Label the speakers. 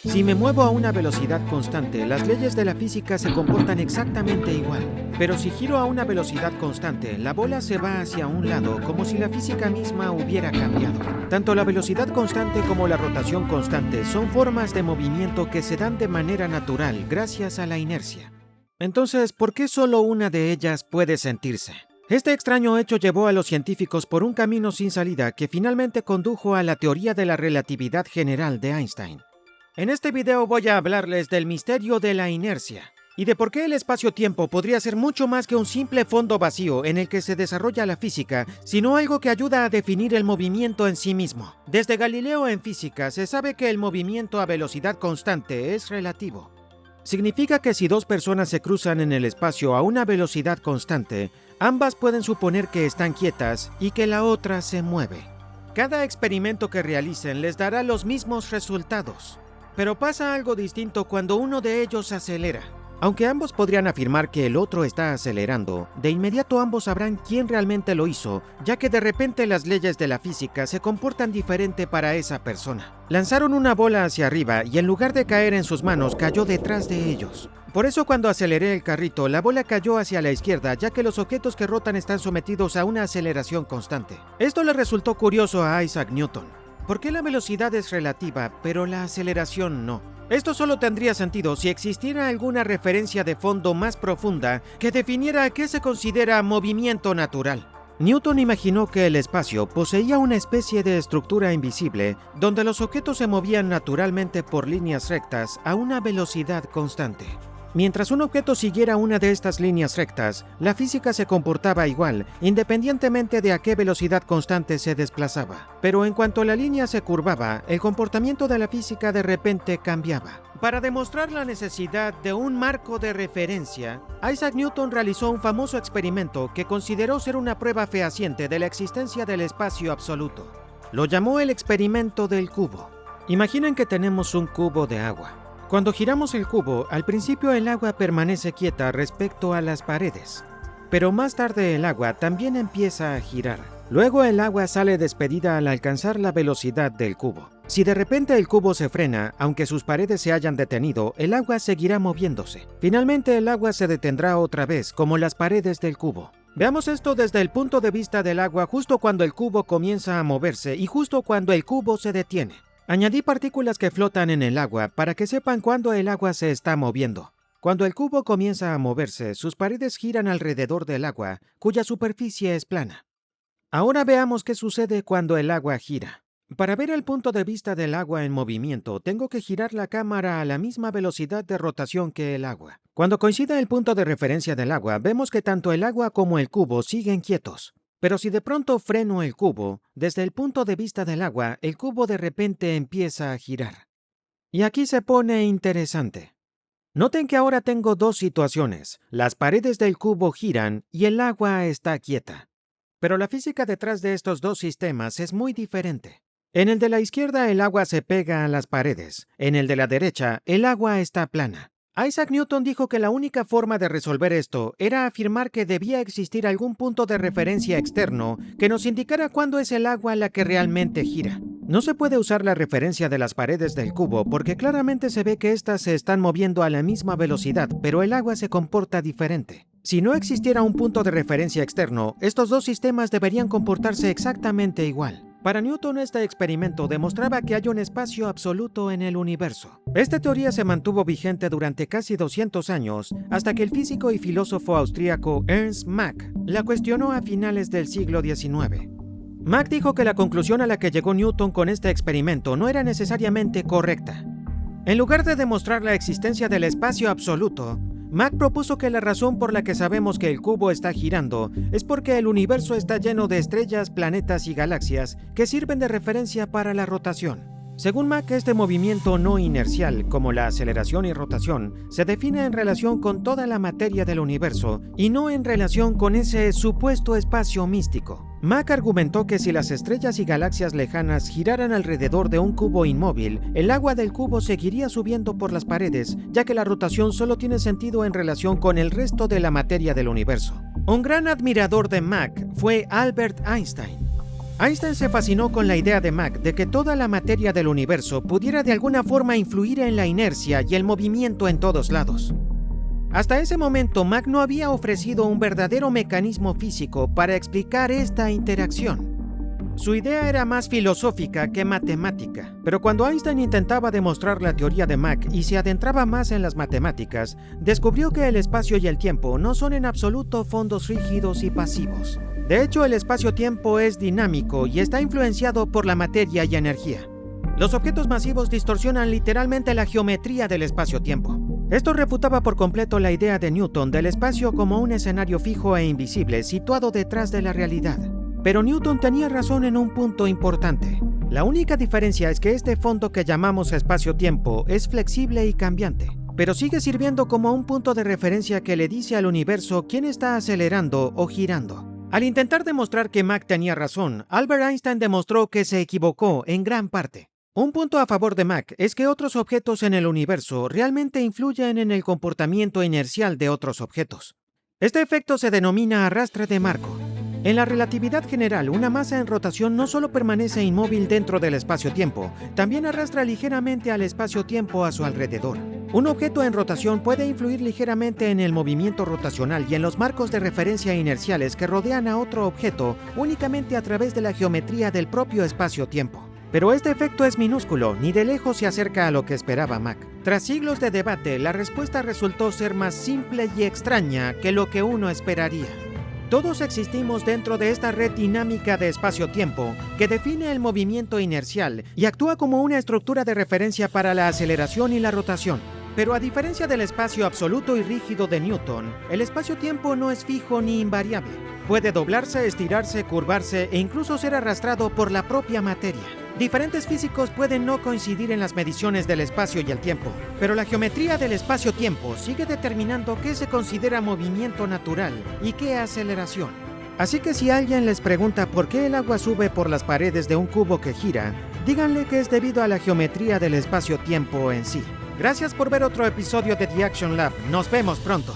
Speaker 1: Si me muevo a una velocidad constante, las leyes de la física se comportan exactamente igual. Pero si giro a una velocidad constante, la bola se va hacia un lado, como si la física misma hubiera cambiado. Tanto la velocidad constante como la rotación constante son formas de movimiento que se dan de manera natural gracias a la inercia. Entonces, ¿por qué solo una de ellas puede sentirse? Este extraño hecho llevó a los científicos por un camino sin salida que finalmente condujo a la teoría de la relatividad general de Einstein. En este video voy a hablarles del misterio de la inercia y de por qué el espacio-tiempo podría ser mucho más que un simple fondo vacío en el que se desarrolla la física, sino algo que ayuda a definir el movimiento en sí mismo. Desde Galileo en física se sabe que el movimiento a velocidad constante es relativo. Significa que si dos personas se cruzan en el espacio a una velocidad constante, ambas pueden suponer que están quietas y que la otra se mueve. Cada experimento que realicen les dará los mismos resultados. Pero pasa algo distinto cuando uno de ellos acelera. Aunque ambos podrían afirmar que el otro está acelerando, de inmediato ambos sabrán quién realmente lo hizo, ya que de repente las leyes de la física se comportan diferente para esa persona. Lanzaron una bola hacia arriba y en lugar de caer en sus manos, cayó detrás de ellos. Por eso cuando aceleré el carrito, la bola cayó hacia la izquierda, ya que los objetos que rotan están sometidos a una aceleración constante. Esto le resultó curioso a Isaac Newton. ¿Por qué la velocidad es relativa, pero la aceleración no? Esto solo tendría sentido si existiera alguna referencia de fondo más profunda que definiera qué se considera movimiento natural. Newton imaginó que el espacio poseía una especie de estructura invisible donde los objetos se movían naturalmente por líneas rectas a una velocidad constante. Mientras un objeto siguiera una de estas líneas rectas, la física se comportaba igual, independientemente de a qué velocidad constante se desplazaba. Pero en cuanto la línea se curvaba, el comportamiento de la física de repente cambiaba. Para demostrar la necesidad de un marco de referencia, Isaac Newton realizó un famoso experimento que consideró ser una prueba fehaciente de la existencia del espacio absoluto. Lo llamó el experimento del cubo. Imaginen que tenemos un cubo de agua. Cuando giramos el cubo, al principio el agua permanece quieta respecto a las paredes, pero más tarde el agua también empieza a girar. Luego el agua sale despedida al alcanzar la velocidad del cubo. Si de repente el cubo se frena, aunque sus paredes se hayan detenido, el agua seguirá moviéndose. Finalmente el agua se detendrá otra vez, como las paredes del cubo. Veamos esto desde el punto de vista del agua justo cuando el cubo comienza a moverse y justo cuando el cubo se detiene. Añadí partículas que flotan en el agua para que sepan cuándo el agua se está moviendo. Cuando el cubo comienza a moverse, sus paredes giran alrededor del agua, cuya superficie es plana. Ahora veamos qué sucede cuando el agua gira. Para ver el punto de vista del agua en movimiento, tengo que girar la cámara a la misma velocidad de rotación que el agua. Cuando coincida el punto de referencia del agua, vemos que tanto el agua como el cubo siguen quietos. Pero si de pronto freno el cubo, desde el punto de vista del agua, el cubo de repente empieza a girar. Y aquí se pone interesante. Noten que ahora tengo dos situaciones. Las paredes del cubo giran y el agua está quieta. Pero la física detrás de estos dos sistemas es muy diferente. En el de la izquierda el agua se pega a las paredes. En el de la derecha el agua está plana. Isaac Newton dijo que la única forma de resolver esto era afirmar que debía existir algún punto de referencia externo que nos indicara cuándo es el agua la que realmente gira. No se puede usar la referencia de las paredes del cubo porque claramente se ve que éstas se están moviendo a la misma velocidad, pero el agua se comporta diferente. Si no existiera un punto de referencia externo, estos dos sistemas deberían comportarse exactamente igual. Para Newton, este experimento demostraba que hay un espacio absoluto en el universo. Esta teoría se mantuvo vigente durante casi 200 años, hasta que el físico y filósofo austríaco Ernst Mach la cuestionó a finales del siglo XIX. Mach dijo que la conclusión a la que llegó Newton con este experimento no era necesariamente correcta. En lugar de demostrar la existencia del espacio absoluto, Mach propuso que la razón por la que sabemos que el cubo está girando es porque el universo está lleno de estrellas, planetas y galaxias que sirven de referencia para la rotación. Según Mach, este movimiento no inercial, como la aceleración y rotación, se define en relación con toda la materia del universo y no en relación con ese supuesto espacio místico. Mach argumentó que si las estrellas y galaxias lejanas giraran alrededor de un cubo inmóvil, el agua del cubo seguiría subiendo por las paredes, ya que la rotación solo tiene sentido en relación con el resto de la materia del universo. Un gran admirador de Mach fue Albert Einstein. Einstein se fascinó con la idea de Mach de que toda la materia del universo pudiera de alguna forma influir en la inercia y el movimiento en todos lados. Hasta ese momento, Mach no había ofrecido un verdadero mecanismo físico para explicar esta interacción. Su idea era más filosófica que matemática, pero cuando Einstein intentaba demostrar la teoría de Mach y se adentraba más en las matemáticas, descubrió que el espacio y el tiempo no son en absoluto fondos rígidos y pasivos. De hecho, el espacio-tiempo es dinámico y está influenciado por la materia y energía. Los objetos masivos distorsionan literalmente la geometría del espacio-tiempo. Esto refutaba por completo la idea de Newton del espacio como un escenario fijo e invisible situado detrás de la realidad. Pero Newton tenía razón en un punto importante. La única diferencia es que este fondo que llamamos espacio-tiempo es flexible y cambiante, pero sigue sirviendo como un punto de referencia que le dice al universo quién está acelerando o girando. Al intentar demostrar que Mach tenía razón, Albert Einstein demostró que se equivocó en gran parte. Un punto a favor de Mach es que otros objetos en el universo realmente influyen en el comportamiento inercial de otros objetos. Este efecto se denomina arrastre de Marco. En la relatividad general, una masa en rotación no solo permanece inmóvil dentro del espacio-tiempo, también arrastra ligeramente al espacio-tiempo a su alrededor. Un objeto en rotación puede influir ligeramente en el movimiento rotacional y en los marcos de referencia inerciales que rodean a otro objeto únicamente a través de la geometría del propio espacio-tiempo. Pero este efecto es minúsculo, ni de lejos se acerca a lo que esperaba Mach. Tras siglos de debate, la respuesta resultó ser más simple y extraña que lo que uno esperaría. Todos existimos dentro de esta red dinámica de espacio-tiempo que define el movimiento inercial y actúa como una estructura de referencia para la aceleración y la rotación. Pero a diferencia del espacio absoluto y rígido de Newton, el espacio-tiempo no es fijo ni invariable. Puede doblarse, estirarse, curvarse e incluso ser arrastrado por la propia materia. Diferentes físicos pueden no coincidir en las mediciones del espacio y el tiempo, pero la geometría del espacio-tiempo sigue determinando qué se considera movimiento natural y qué aceleración. Así que si alguien les pregunta por qué el agua sube por las paredes de un cubo que gira, díganle que es debido a la geometría del espacio-tiempo en sí. Gracias por ver otro episodio de The Action Lab. Nos vemos pronto.